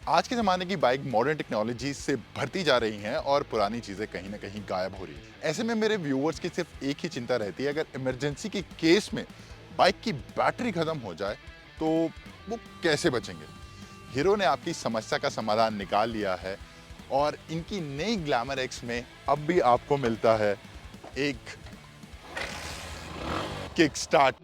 आज के ज़माने की बाइक मॉडर्न टेक्नोलॉजी से भरती जा रही हैं और पुरानी चीज़ें कहीं ना कहीं गायब हो रही हैं। ऐसे में मेरे व्यूअर्स की सिर्फ एक ही चिंता रहती है, अगर इमरजेंसी के केस में बाइक की बैटरी खत्म हो जाए तो वो कैसे बचेंगे। हीरो ने आपकी समस्या का समाधान निकाल लिया है और इनकी नई ग्लैमर एक्स में अब भी आपको मिलता है एक किक स्टार्ट।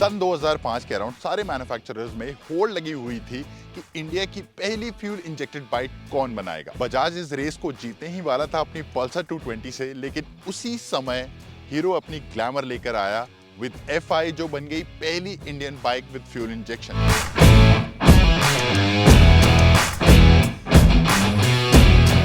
सन 2005 के अराउंड सारे मैन्युफैक्चरर्स में होड़ लगी हुई थी कि इंडिया की पहली फ्यूल इंजेक्टेड बाइक कौन बनाएगा। बजाज इस रेस को जीतने ही वाला था अपनी पल्सर 220 से, लेकिन उसी समय हीरो अपनी ग्लैमर लेकर आया विद FI, जो बन गई पहली Indian bike with fuel injection.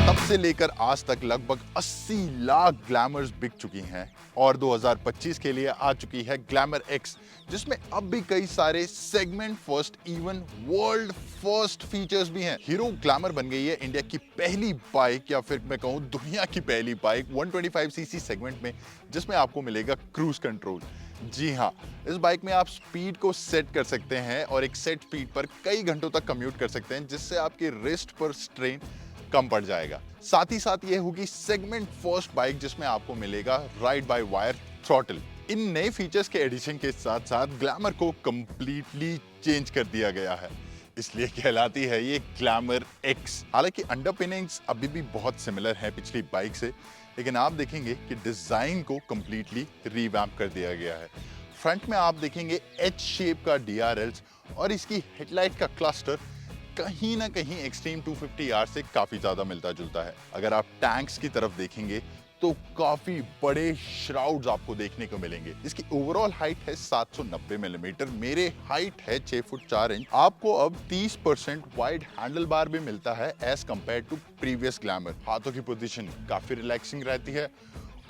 तब से लेकर आज तक लगभग 80 लाख ग्लैमर्स बिक चुकी हैं और 2025 के लिए आ चुकी है ग्लैमर एक्स, जिसमें अब भी कई सारे segment first even world first features भी हैं। हीरो ग्लैमर बन गई है इंडिया की पहली बाइक, या फिर मैं कहूं दुनिया की पहली बाइक 125cc सेगमेंट में, जिसमें आपको मिलेगा क्रूज कंट्रोल। जी हाँ, इस बाइक में आप स्पीड को सेट कर सकते हैं और एक सेट स्पीड पर कई घंटों तक कम्यूट कर सकते हैं, जिससे आपके रिस्ट पर स्ट्रेन कम पड़ जाएगा। साथ ही साथ ये होगी सेगमेंट फर्स्ट बाइक जिसमें आपको मिलेगा राइड बाय वायर थ्रॉटल। इन नए फीचर्स के एडिशन के साथ साथ ग्लैमर को कंप्लीटली चेंज कर दिया गया है, इसलिए कहलाती है ये ग्लैमर एक्स। हालांकि अंडरपिनिंग्स अभी भी बहुत सिमिलर है पिछली बाइक से, लेकिन आप देखेंगे कि डिजाइन को कंप्लीटली रिवैम्प कर दिया गया है। फ्रंट में आप देखेंगे एच शेप का DRLs और इसकी हेडलाइट का क्लस्टर कहीं ना कहीं एक्सट्रीम 250R से काफी ज्यादा मिलता जुलता है। अगर आप टैंक्स की तरफ देखेंगे तो काफी बड़े श्राउड्स आपको देखने को मिलेंगे। इसकी ओवरऑल हाइट है 790 मिलीमीटर, मेरे हाइट है 6 फुट 4 इंच। आपको अब 30% वाइड हैंडल बार भी मिलता है as compare to previous Glamour. हाथों की पोजीशन काफी रिलैक्सिंग रहती है।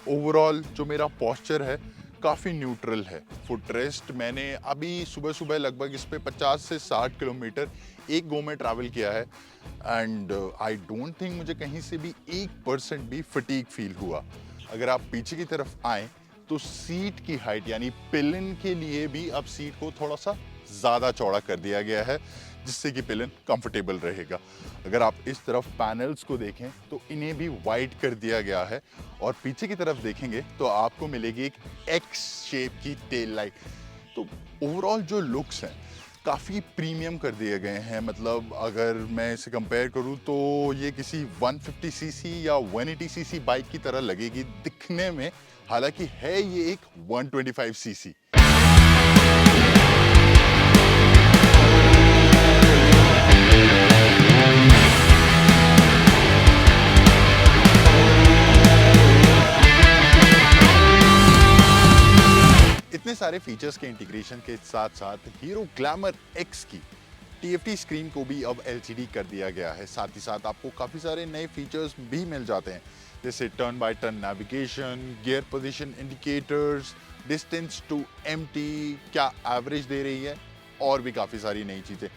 ओवरऑल जो मेरा पोस्चर है काफ़ी न्यूट्रल है। फुट रेस्ट मैंने अभी सुबह सुबह लगभग इस पे 50 से 60 किलोमीटर एक गो में ट्रैवल किया है एंड आई डोंट थिंक मुझे कहीं से भी 1% भी फटीग फील हुआ। अगर आप पीछे की तरफ आएँ तो सीट की हाइट यानी पिलियन के लिए भी अब सीट को थोड़ा सा ज़्यादा चौड़ा कर दिया गया है, जिससे कि पिलियन कंफर्टेबल रहेगा। अगर आप इस तरफ पैनल्स को देखें तो इन्हें भी वाइड कर दिया गया है और पीछे की तरफ देखेंगे तो आपको मिलेगी एक एक्स शेप की टेल लाइट। तो ओवरऑल जो लुक्स हैं काफ़ी प्रीमियम कर दिए गए हैं। मतलब अगर मैं इसे कंपेयर करूं तो ये किसी 150cc या 180cc बाइक की तरह लगेगी दिखने में, हालांकि है ये एक 125cc। इतने सारे फीचर्स के इंटीग्रेशन के साथ साथ हीरो ग्लैमर एक्स की TFT स्क्रीन को भी अब LCD कर दिया गया है। साथ ही साथ आपको काफ़ी सारे नए फीचर्स भी मिल जाते हैं, जैसे turn by turn navigation, gear position indicators, distance to empty क्या एवरेज दे रही है, और भी काफ़ी सारी नई चीज़ें।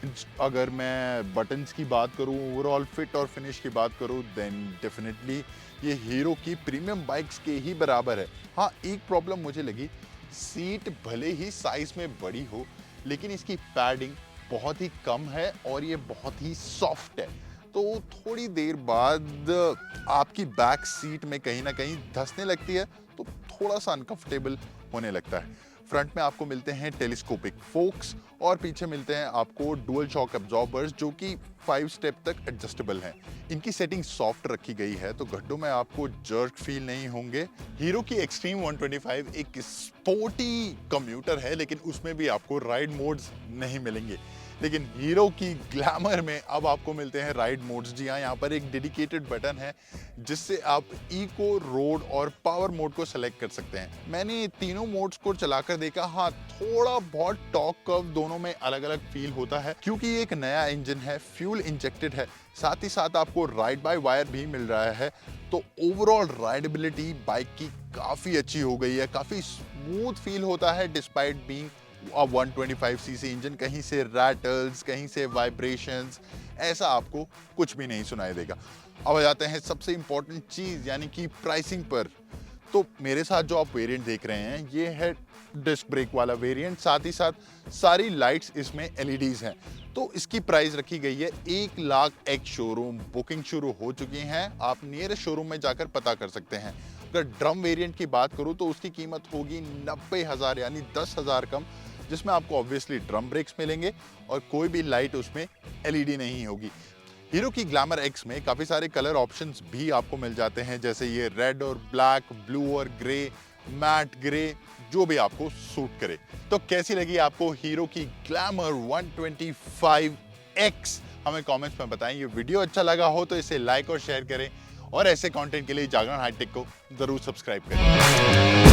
अगर मैं बटन्स की बात करूं, ओवरऑल फिट और फिनिश की बात करूं, देन डेफिनेटली ये हीरो की प्रीमियम बाइक्स के ही बराबर है। हाँ, एक प्रॉब्लम मुझे लगी, सीट भले ही साइज में बड़ी हो लेकिन इसकी पैडिंग बहुत ही कम है और ये बहुत ही सॉफ्ट है, तो थोड़ी देर बाद आपकी बैक सीट में कहीं ना कहीं धंसने लगती है, तो थोड़ा सा अनकंफर्टेबल होने लगता है। फ्रंट में आपको मिलते हैं टेलीस्कोपिक फोक्स और पीछे मिलते हैं आपको डुअल शॉक एब्जॉर्बर्स, जो कि 5 स्टेप तक एडजस्टेबल हैं। इनकी सेटिंग सॉफ्ट रखी गई है तो गड्ढों में आपको जर्क फील नहीं होंगे। हीरो की एक्सट्रीम 125 एक स्पोर्टी कम्यूटर है, लेकिन उसमें भी आपको राइड मोड्स नहीं मिलेंगे। लेकिन हीरो की ग्लैमर में अब आपको मिलते हैं राइड मोड्स। जी हाँ, यहाँ पर एक डेडिकेटेड बटन है जिससे आप इको, रोड और पावर मोड को सेलेक्ट कर सकते हैं। मैंने तीनों मोड्स को चलाकर देखा, हाँ थोड़ा बहुत टॉर्क कर्व दोनों में अलग अलग फील होता है, क्योंकि ये एक नया इंजन है, फ्यूल इंजेक्टेड है। साथ ही साथ आपको राइड बाय वायर भी मिल रहा है, तो ओवरऑल राइडेबिलिटी बाइक की काफ़ी अच्छी हो गई है, काफ़ी स्मूथ फील होता है डिस्पाइट बीइंग 125cc इंजन। कहीं से रैटल्स, कहीं से वाइब्रेशंस, ऐसा आपको कुछ भी नहीं सुनाई देगा। अब आ जाते हैं सबसे इंपॉर्टेंट चीज़ यानी कि प्राइसिंग पर। तो मेरे साथ जो आप वेरिएंट देख रहे हैं ये है डिस्क ब्रेक वाला वेरिएंट, साथ ही साथ सारी लाइट्स इसमें एलईडीज हैं। तो इसकी प्राइस रखी गई है 1 लाख। एक शोरूम बुकिंग शुरू हो चुकी हैं, आप नियरेस्ट शोरूम में जाकर पता कर सकते हैं। अगर ड्रम वेरिएंट की बात करूं तो उसकी कीमत होगी 90,000 यानी 10,000 कम, जिसमें आपको ऑब्वियसली ड्रम ब्रेक्स मिलेंगे और कोई भी लाइट उसमें एलईडी नहीं होगी। हीरो की ग्लैमर एक्स में काफ़ी सारे कलर ऑप्शंस भी आपको मिल जाते हैं, जैसे ये रेड और ब्लैक, ब्लू और ग्रे, मैट ग्रे, जो भी आपको सूट करे। तो कैसी लगी आपको हीरो की ग्लैमर 125X? हमें कमेंट्स में बताएं। ये वीडियो अच्छा लगा हो तो इसे लाइक और शेयर करें और ऐसे कंटेंट के लिए जागरण हाईटेक को जरूर सब्सक्राइब करें।